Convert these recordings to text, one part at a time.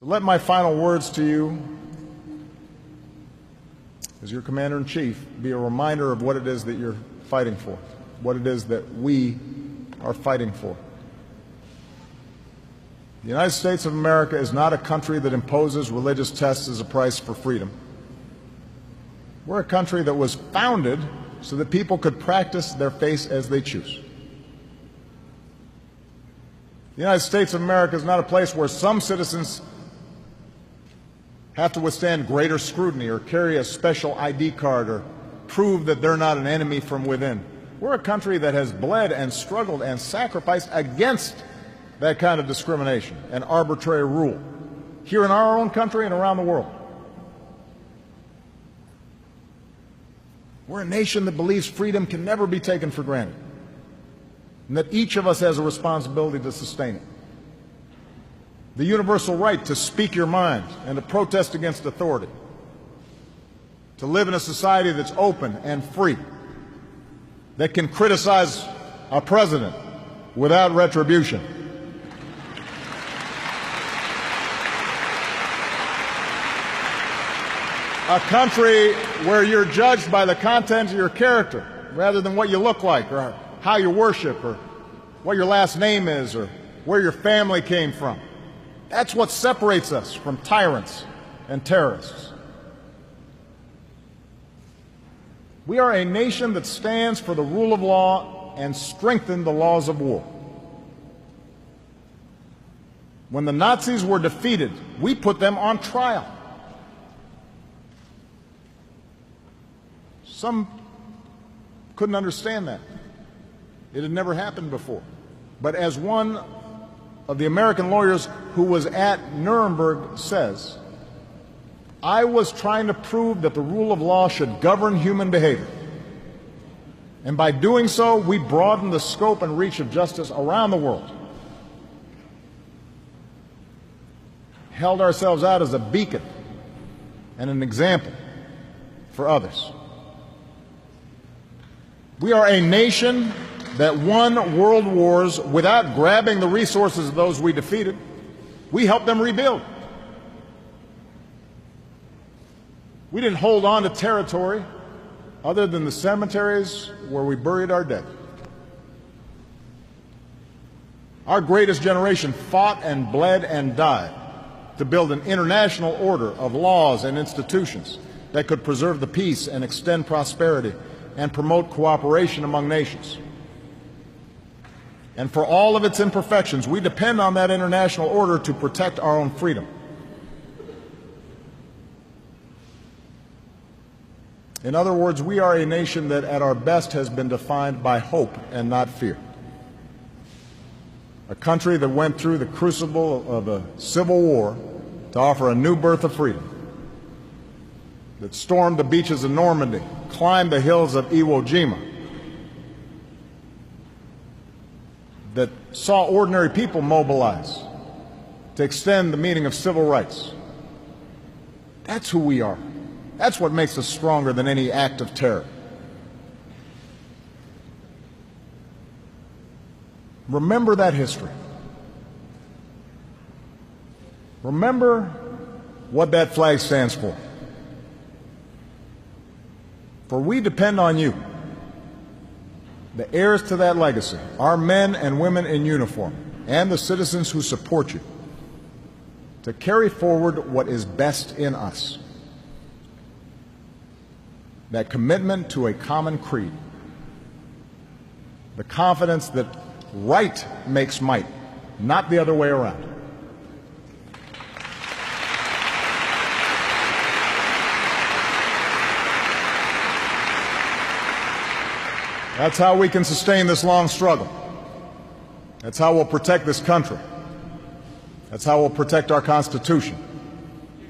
Let my final words to you as your Commander-in-Chief be a reminder of what it is that you're fighting for, what it is that we are fighting for. The United States of America is not a country that imposes religious tests as a price for freedom. We're a country that was founded so that people could practice their faith as they choose. The United States of America is not a place where some citizens have to withstand greater scrutiny or carry a special ID card or prove that they're not an enemy from within. We're a country that has bled and struggled and sacrificed against that kind of discrimination and arbitrary rule here in our own country and around the world. We're a nation that believes freedom can never be taken for granted and that each of us has a responsibility to sustain it. The universal right to speak your mind and to protest against authority, to live in a society that's open and free, that can criticize our president without retribution. A country where you're judged by the content of your character rather than what you look like or how you worship or what your last name is or where your family came from. That's what separates us from tyrants and terrorists. We are a nation that stands for the rule of law and strengthens the laws of war. When the Nazis were defeated, we put them on trial. Some couldn't understand that. It had never happened before. But as one of the American lawyers who was at Nuremberg says, I was trying to prove that the rule of law should govern human behavior. And by doing so, we broadened the scope and reach of justice around the world. Held ourselves out as a beacon and an example for others. We are a nation that won world wars without grabbing the resources of those we defeated. We helped them rebuild. We didn't hold on to territory other than the cemeteries where we buried our dead. Our greatest generation fought and bled and died to build an international order of laws and institutions that could preserve the peace and extend prosperity and promote cooperation among nations. And for all of its imperfections, we depend on that international order to protect our own freedom. In other words, we are a nation that at our best has been defined by hope and not fear. A country that went through the crucible of a civil war to offer a new birth of freedom, that stormed the beaches of Normandy, climbed the hills of Iwo Jima, that saw ordinary people mobilize to extend the meaning of civil rights. That's who we are. That's what makes us stronger than any act of terror. Remember that history. Remember what that flag stands for. For we depend on you, the heirs to that legacy, our men and women in uniform, and the citizens who support you, to carry forward what is best in us. That commitment to a common creed, the confidence that right makes might, not the other way around. That's how we can sustain this long struggle. That's how we'll protect this country. That's how we'll protect our Constitution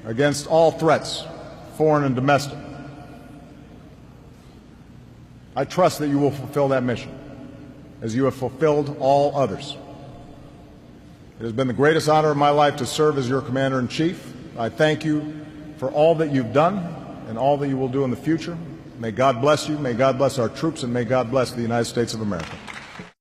against all threats, foreign and domestic. I trust that you will fulfill that mission, as you have fulfilled all others. It has been the greatest honor of my life to serve as your Commander-in-Chief. I thank you for all that you've done and all that you will do in the future. May God bless you, may God bless our troops, and may God bless the United States of America.